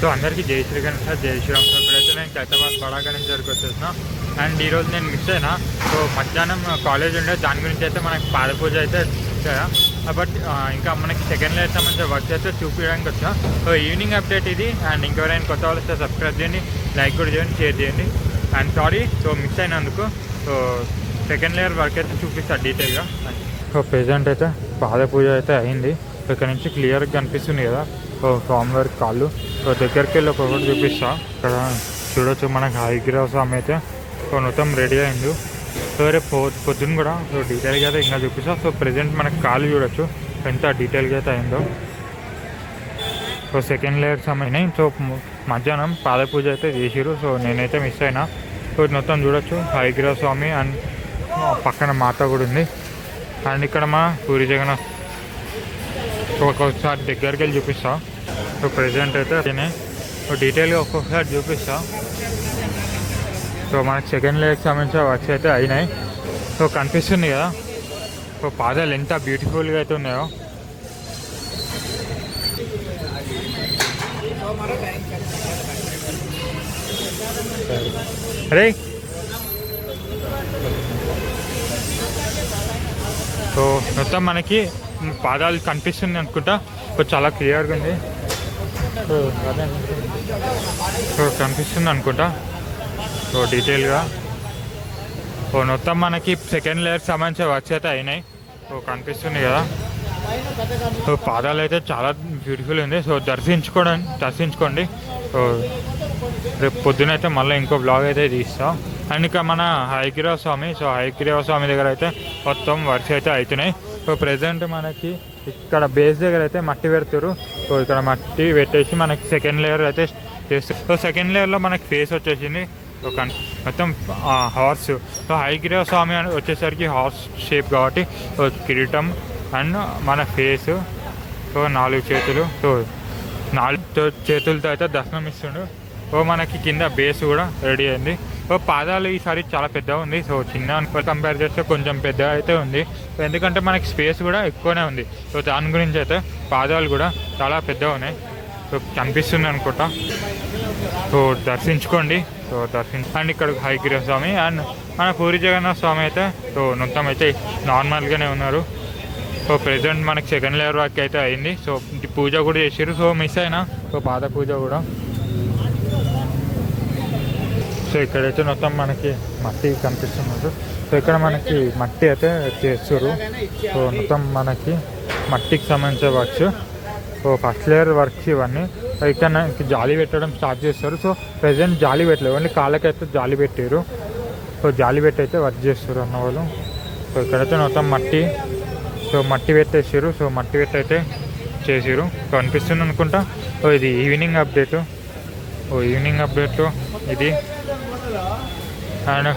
So అందరికీ జై Shri Ganesh sir, జై శ్రీరామ్ సార్. ఇప్పుడైతే నేను హైదరాబాద్ బడా గణేష్ దగ్గరికి వచ్చేసిన. అండ్ ఈరోజు నేను మిస్ అయినా. సో మధ్యాహ్నం కాలేజ్ ఉండే, దాని గురించి అయితే మనకి పాదపూజ అయితే వచ్చాయా. బట్ ఇంకా మనకి సెకండ్ లేయర్ సంబంధించిన వర్క్స్ అయితే చూపించడానికి వచ్చా. సో ఈవినింగ్ అప్డేట్ ఇది. అండ్ ఇంకెవరైనా కొత్త వాళ్ళు వస్తే సబ్స్క్రైబ్ చేయండి, లైక్ కూడా చేయండి, షేర్ చేయండి. అండ్ సారీ సో మిస్ అయినందుకు. సో సెకండ్ లేయర్ వర్క్ అయితే చూపిస్తాను డీటెయిల్గా. సో ప్రెజెంట్ అయితే పాదపూజ అయితే అయింది. ఇక్కడ నుంచి క్లియర్గా కనిపిస్తుంది కదా స్వామివారి కాళ్ళు. సో దగ్గరికి వెళ్ళి ఒక్కొక్కటి చూపిస్తా. ఇక్కడ చూడొచ్చు మనకి హయగ్రీవ స్వామి అయితే సో మొత్తం రెడీ అయింది. సో రేపు పొద్దున్న కూడా సో డీటెయిల్గా అయితే ఇంకా చూపిస్తా. సో ప్రెజెంట్ మనకి కాళ్ళు చూడొచ్చు ఎంత డీటెయిల్గా అయితే అయిందో. సో సెకండ్ లేయర్ సమయం. సో మధ్యాహ్నం పాదపూజ అయితే చేసిరు. సో నేనైతే మిస్ అయినా. సో మొత్తం చూడొచ్చు హయగ్రీవ స్వామి అండ్ పక్కన మాత కూడా ఉంది. అండ్ ఇక్కడ మా పూరి జగన్నాథ్ ఒక్కొక్కసారి దగ్గరికి వెళ్ళి చూపిస్తా. సో ప్రెజెంట్ అయితే డీటెయిల్గా ఒక్కొక్కసారి చూపిస్తా. సో మనకి సెకండ్ లేయర్కి సంబంధించిన వర్క్స్ అయితే అయినాయి. సో కనిపిస్తుంది కదా సో పాదాలు ఎంత బ్యూటిఫుల్గా అయితే ఉన్నాయో. అరే సో మొత్తం మనకి పాదాలు కనిపిస్తుంది అనుకుంటా. సో చాలా క్లియర్గా ఉంది. సో కనిపిస్తుంది అనుకుంటా సో డీటెయిల్గా. సో మొత్తం మనకి సెకండ్ లేయర్కి సంబంధించిన వర్క్స్ అయితే అయినాయి. సో కనిపిస్తుంది కదా. సో పాదాలు అయితే చాలా బ్యూటిఫుల్ ఉంది. సో దర్శించుకోండి. సో రేపు పొద్దున అయితే మళ్ళీ ఇంకో బ్లాగ్ అయితే తీస్తాం. అండ్ ఇంకా మన హయగ్రీవ స్వామి. సో హయగ్రీవ స్వామి దగ్గర అయితే మొత్తం వర్క్స్ అయితే అవుతున్నాయి. సో ప్రెజెంట్ మనకి ఇక్కడ బేస్ దగ్గర అయితే మట్టి పెడతారు. సో ఇక్కడ మట్టి పెట్టేసి మనకి సెకండ్ లేయర్ అయితే చేస్తారు. సో సెకండ్ లేయర్లో మనకి ఫేస్ వచ్చేసింది. సో మొత్తం హార్స్. సో హయగ్రీవ స్వామి వచ్చేసరికి హార్స్ షేప్ కాబట్టి సో కిరీటం అండ్ మన ఫేసు. సో 4 చేతులు. సో 4 చేతులతో అయితే దర్శనం ఇస్తుండు. సో మనకి కింద బేస్ కూడా రెడీ అయింది. సో పాదాలు ఈసారి చాలా పెద్దగా ఉంది. సో చిన్న కంపేర్ చేస్తే కొంచెం పెద్దగా అయితే ఉంది. సో ఎందుకంటే మనకి స్పేస్ కూడా ఎక్కువనే ఉంది. సో దాని గురించి అయితే పాదాలు కూడా చాలా పెద్దగా ఉన్నాయి. సో కనిపిస్తుంది అనుకుంటా. సో దర్శించుకోండి. సో అండ్ ఇక్కడ హయగ్రీవ స్వామి అండ్ మన పూరి జగన్నాథ స్వామి అయితే సో మొత్తం అయితే నార్మల్గానే ఉన్నారు. సో ప్రెజెంట్ మనకి సెకండ్ లేయర్ వర్క్ అయితే అయింది. సో పూజ కూడా చేసారు. సో మిస్ అయినా సో పాద పూజ కూడా. సో ఇక్కడైతే మొత్తం మనకి మట్టి కనిపిస్తున్నారు. సో ఇక్కడ మనకి మట్టి అయితే చేస్తారు. సో మొత్తం మనకి మట్టికి సంబంధించిన works. So first layer works ఇవన్నీ. ఇక్కడ జాలి పెట్టడం స్టార్ట్ చేస్తారు. సో ప్రెజెంట్ జాలి పెట్టలేదు, ఓన్లీ కాళ్ళకైతే జాలి పెట్టారు. సో జాలి పెట్టి అయితే వర్క్ చేస్తారు అన్నవాళ్ళు. సో ఇక్కడైతే మొత్తం మట్టి. సో మట్టి పెట్టేసారు. సో మట్టి పెట్టి అయితే చేసారు. సో అనిపిస్తుంది అనుకుంటా. సో ఇది ఈవినింగ్ అప్డేటు. ఈవినింగ్ అప్డేట్లో ఇది. అండ్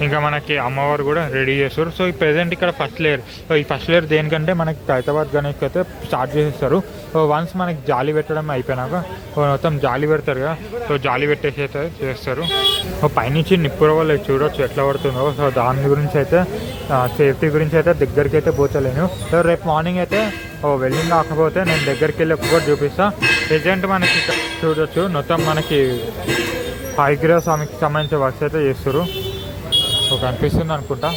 ఇంకా మనకి అమ్మవారు కూడా రెడీ చేస్తారు. సో ఈ ప్రెజెంట్ ఇక్కడ ఫస్ట్ లేయర్. సో ఈ ఫస్ట్ లేయర్ దేనికంటే మనకి హైదరాబాద్ గణేష్కి అయితే స్టార్ట్ చేసేస్తారు. సో వన్స్ మనకి జాలి పెట్టడం అయిపోయినాక మొత్తం జాలి పెడతారు కదా. సో జాలి పెట్టేసి అయితే చేస్తారు. సో పైనుంచి నిప్పుర వాళ్ళు చూడవచ్చు ఎట్లా పడుతుందో. సో దాని గురించి అయితే సేఫ్టీ గురించి అయితే దగ్గరికి అయితే పోతలేను. సో రేపు మార్నింగ్ అయితే వెళ్ళింగ్ కాకపోతే నేను దగ్గరికి వెళ్ళి ఒక్కొక్కటి చూపిస్తాను. ప్రెజెంట్ మనకి చూడవచ్చు మొత్తం మనకి హయగ్రీవ స్వామికి సంబంధించిన వర్క్స్ అయితే చేస్తారు. సో కనిపిస్తుంది అనుకుంటా.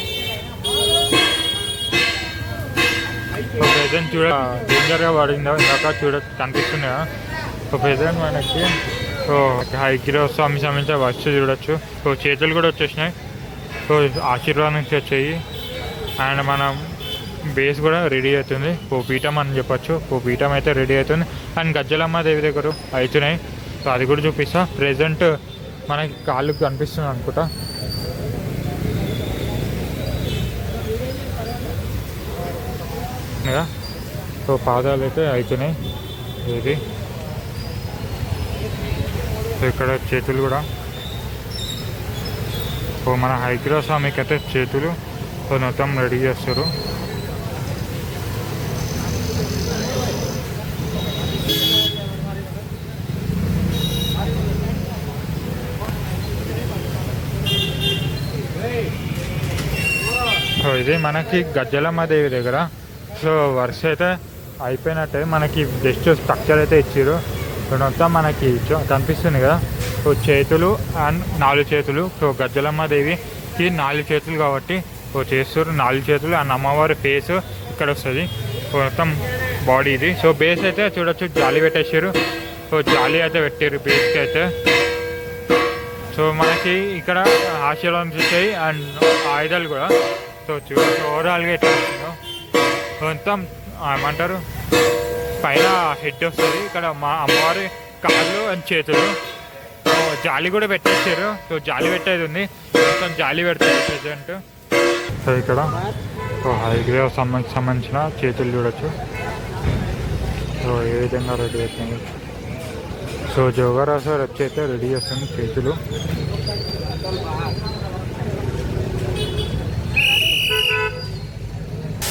సో ప్రెజెంట్ చూడ డేంజర్గా పడిందో ఇందాక కనిపిస్తుంది కదా. సో ప్రెజెంట్ మనకి సో హయగ్రీవ స్వామి సంబంధించిన వర్క్స్ చూడొచ్చు. సో చేతులు కూడా వచ్చేసినాయి. సో ఆశీర్వాదం నుంచి వచ్చాయి. అండ్ మనం బేస్ కూడా రెడీ అవుతుంది. పీఠం అని చెప్పచ్చు. పీఠం అయితే రెడీ అవుతుంది. అండ్ గజ్జలమ్మ దేవి దగ్గర అవుతున్నాయి. సో అది కూడా చూపిస్తా. ప్రెజెంట్ మనకి కాళ్ళు కనిపిస్తుంది అనుకుంటా. సో పాదాలు అయితే అవుతున్నాయి. ఇది సో ఇక్కడ చేతులు కూడా. సో మన హయగ్రీవ స్వామికి అయితే చేతులు సో మొత్తం రెడీ చేస్తారు. సో ఇది మనకి గజ్జలమ్మ దేవి దగ్గర. సో వర్ష అయితే అయిపోయినట్టే. మనకి జస్ట్ స్ట్రక్చర్ అయితే ఇచ్చారు. మొత్తం మనకి కనిపిస్తుంది కదా. సో చేతులు అండ్ 4 చేతులు. సో గజ్జలమ్మ దేవికి 4 చేతులు కాబట్టి సో చేస్తారు 4 చేతులు. అండ్ అమ్మవారి ఫేస్ ఇక్కడ వస్తుంది. సో మొత్తం బాడీ ఇది. సో బేస్ అయితే చూడొచ్చు జాలి పెట్టేసారు. సో జాలి అయితే పెట్టారు బేస్కి అయితే. సో మనకి ఇక్కడ ఆశీర్వాదం చూస్తాయి అండ్ ఆయుధాలు కూడా. సో చూడొచ్చు ఓవరాల్గా ఎట్లా వస్తుందో. మొత్తం ఏమంటారు పైన హెడ్ వస్తుంది. ఇక్కడ మా అమ్మవారి కాళ్ళు అండ్ చేతులు. సో జాలి కూడా పెట్టేసారు. సో జాలి పెట్టేది ఉంది. మొత్తం జాలి పెడతారు ప్రజెంట్. సో ఇక్కడ సో హైగ్రేవ్ సంబంధించిన చేతులు చూడొచ్చు. సో ఏ విధంగా రెడీ అవుతుంది. సో జోగరాజు వచ్చి అయితే రెడీ చేస్తుంది చేతులు.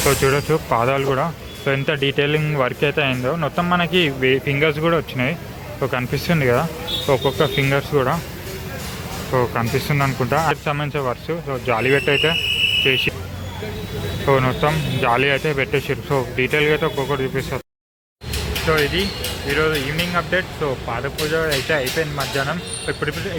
సో చూడొచ్చు పాదాలు కూడా. సో ఎంత డీటెయిలింగ్ వర్క్ అయితే అయిందో. మొత్తం మనకి ఫింగర్స్ కూడా వచ్చినాయి. సో కనిపిస్తుంది కదా. సో ఒక్కొక్క ఫింగర్స్ కూడా సో కనిపిస్తుంది అనుకుంటా. అది సంబంధించిన వర్క్స్. సో జాలి పెట్టి అయితే చేసి సో మొత్తం జాలి అయితే పెట్టేసారు. సో డీటెయిల్గా అయితే ఒక్కొక్కటి చూపిస్తారు. సో ఇది ఈరోజు ఈవినింగ్ అప్డేట్. సో పాద పూజ అయితే అయిపోయింది మధ్యాహ్నం.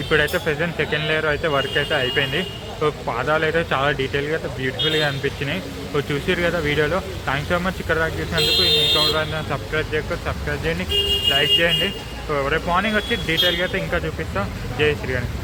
ఇప్పుడైతే ప్రెజెంట్ సెకండ్ లేయర్ అయితే వర్క్ అయితే అయిపోయింది. సో పాదాలు అయితే చాలా డీటెయిల్గా అయితే బ్యూటిఫుల్గా అనిపించినాయి. సో చూసారు కదా వీడియోలో. థ్యాంక్స్ సో మచ్ ఇక్కడ దాకా చూసినందుకు. ఇంకా సబ్స్క్రైబ్ చేయండి, లైక్ చేయండి. సో రేపు మార్నింగ్ వచ్చి డీటెయిల్గా అయితే ఇంకా చూపిస్తాం. జై శ్రీ గణేష్.